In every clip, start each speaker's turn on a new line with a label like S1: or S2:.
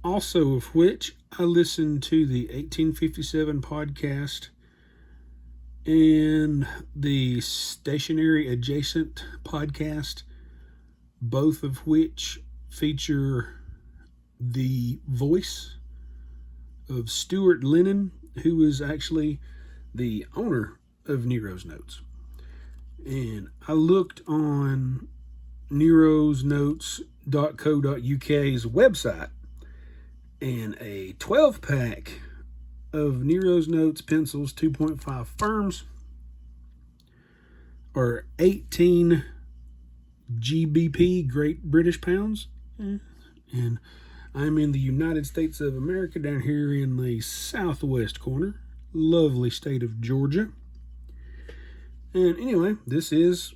S1: Also of which I listened to the 1857 podcast and the Stationary Adjacent podcast, both of which feature the voice of Stuart Lennon, who is actually the owner of Nero's Notes. And I looked on nerosnotes.co.uk's website, and a 12-pack of Nero's Notes pencils 2.5 firms are 18 GBP, Great British Pounds. And I'm in the United States of America, down here in the southwest corner, lovely state of Georgia. And anyway, this is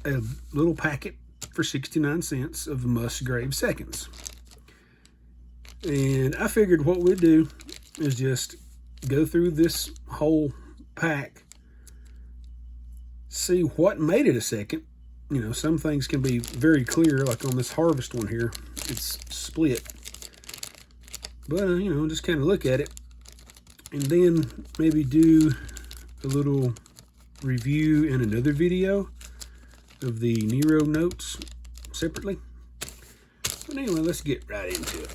S1: a little packet for 69 cents of Musgrave Seconds. And I figured what we'd do is just go through this whole pack, see what made it a second. You know, some things can be very clear, like on this Harvest one here, it's split. But, just kind of look at it, and then maybe do a little review in another video of the Nero Notes separately. But anyway, let's get right into it.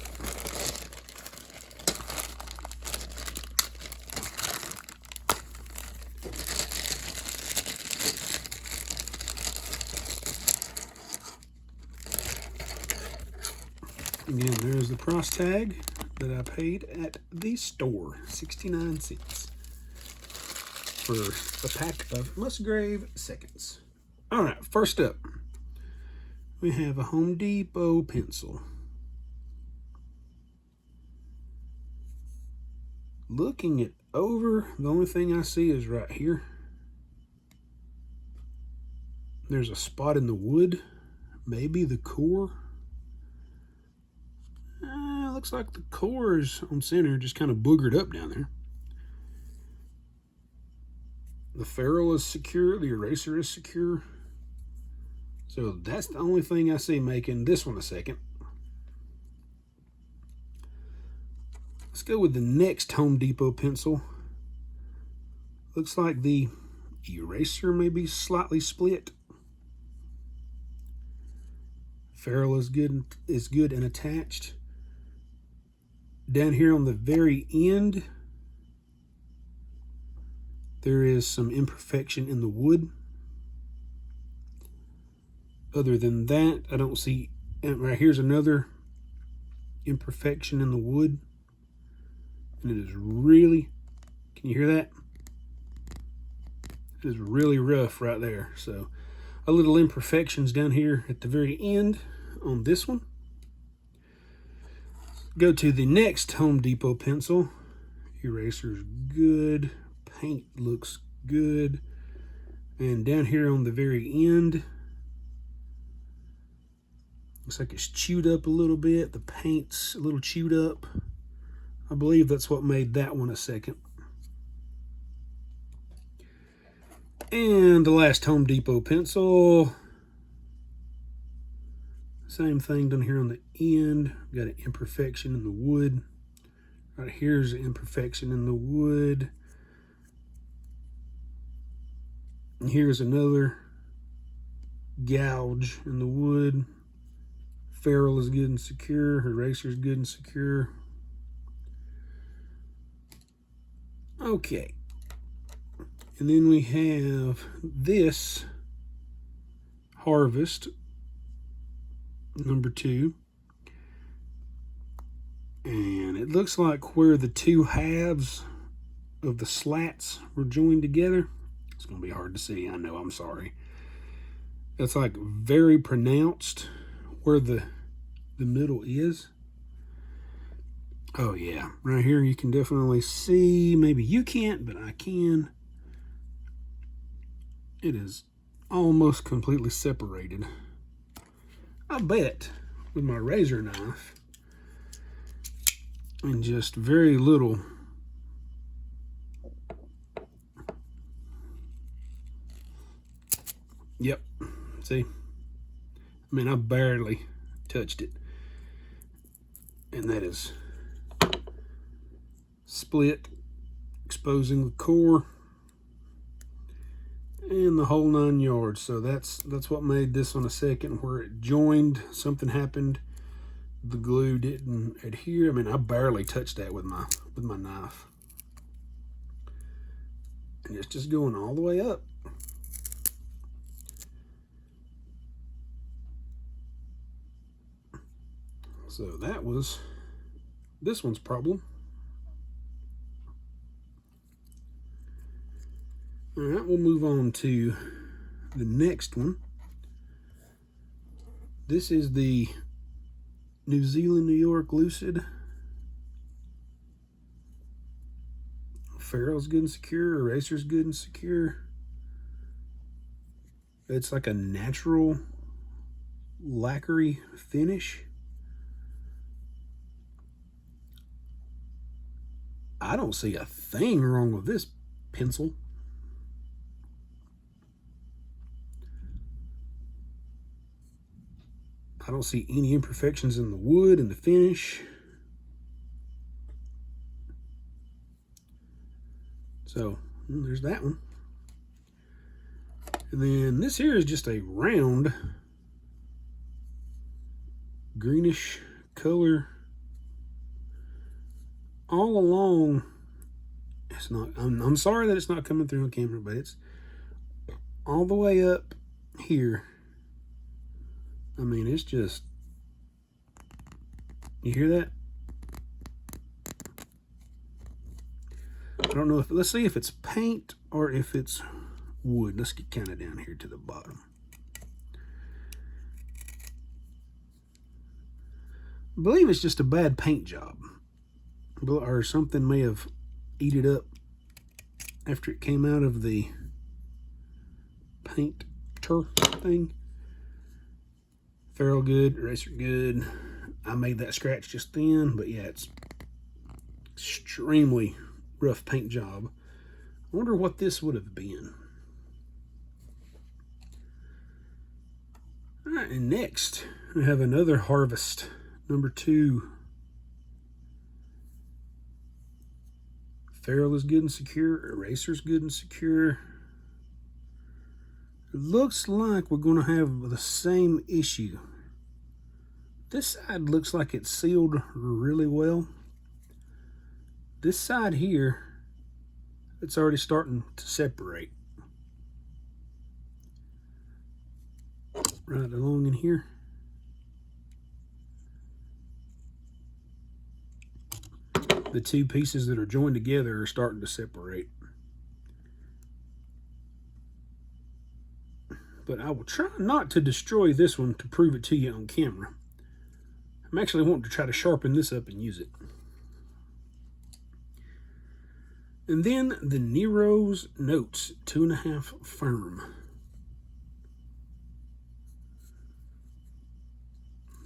S1: Again, there's the price tag that I paid at the store, 69 cents for a pack of Musgrave Seconds. All right, first up, we have a Home Depot pencil. Looking it over, the only thing I see is right here. There's a spot in the wood, maybe the core. Looks like the core is on center, just kind of boogered up down there. The ferrule is secure, the eraser is secure. So that's the only thing I see making this one a second. Let's go with the next Home Depot pencil. Looks like the eraser may be slightly split. Ferrule is good and attached. Down here on the very end, there is some imperfection in the wood. Other than that, I don't see. Right here's another imperfection in the wood. And it is really, can you hear that? It is really rough right there. So a little imperfections down here at the very end on this one. Go to the next Home Depot pencil. Eraser's good. Paint looks good. And down here on the very end, looks like it's chewed up a little bit. The paint's a little chewed up. I believe that's what made that one a second. And the last Home Depot pencil. Same thing down here on the end. Got an imperfection in the wood. Right here's an imperfection in the wood. And here's another gouge in the wood. Ferrule is good and secure. Eraser is good and secure. Okay. And then we have this Harvest number 2. And it looks like where the two halves of the slats were joined together. It's going to be hard to see. I know, I'm sorry. It's like very pronounced where the middle is. Oh yeah, right here you can definitely see. Maybe you can't, but I can. It is almost completely separated. I bet with my razor knife and just very little yep, see, I mean, I barely touched it. and that is split, exposing the core and the whole 9 yards. So that's what made this one a second, where it joined. Something happened. The glue didn't adhere. I mean, I barely touched that with my knife. And it's just going all the way up. So that was this one's problem. All right, we'll move on to the next one. This is the New Zealand, New York Lucid. Ferrule's good and secure. Eraser's good and secure. It's like a natural lacquery finish. I don't see a thing wrong with this pencil. I don't see any imperfections in the wood and the finish. So there's that one. And then this here is just a round greenish color all along. It's not, I'm sorry that it's not coming through on camera, but it's all the way up here. I mean, it's just, you hear that? I don't know if, let's see if it's paint or if it's wood. Let's get kind of down here to the bottom. I believe it's just a bad paint job, or something may have eaten it up after it came out of the painter thing. Ferrule good, eraser good. I made that scratch just then, but yeah, it's extremely rough paint job. I wonder what this would have been. All right, and next we have another Harvest #2. Ferrule is good and secure. Eraser's good and secure. It looks like we're going to have the same issue. This side looks like it's sealed really well. This side here, it's already starting to separate. Right along in here. The two pieces that are joined together are starting to separate. But I will try not to destroy this one to prove it to you on camera. I'm actually wanting to try to sharpen this up and use it. And then the Nero's Notes 2.5 firm.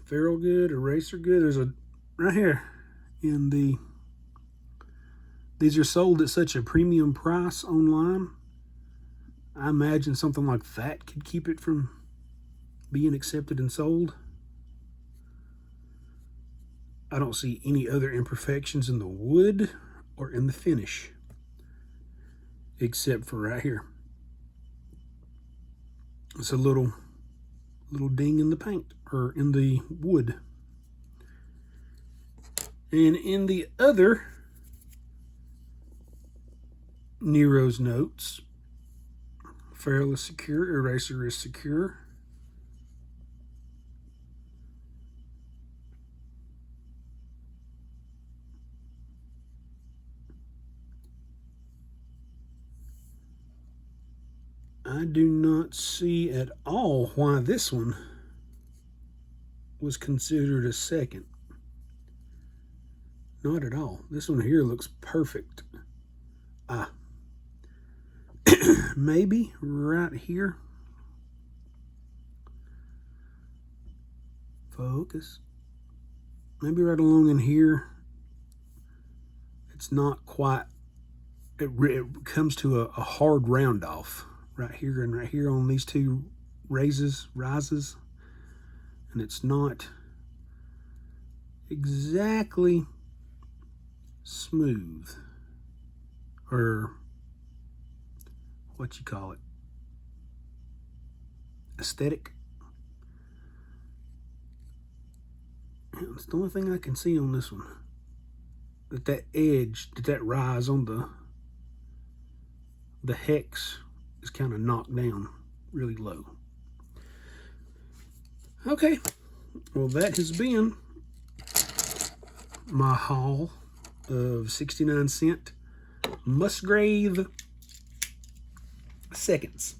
S1: Ferrule good, eraser good. There's a, right here in the, these are sold at such a premium price online. I imagine something like that could keep it from being accepted and sold. I don't see any other imperfections in the wood or in the finish, except for right here. It's a little ding in the paint, or in the wood. And in the other Nero's Notes, Ferrule is secure, eraser is secure. I do not see at all why this one was considered a second. Not at all. This one here looks perfect. Maybe right here. Focus. Maybe right along in here. It's not quite, it comes to a hard round off right here and right here on these two rises, and it's not exactly smooth, or what you call it, aesthetic. It's the only thing I can see on this one. That edge, that rise on the hex is kind of knocked down really low. Okay, well that has been my haul of 69-cent Musgrave Seconds.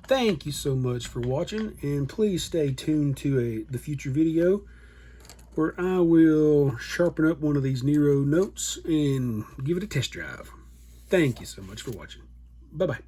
S1: Thank you so much for watching, and please stay tuned to the future video where I will sharpen up one of these Nero notes and give it a test drive. Thank you so much for watching. Bye-bye.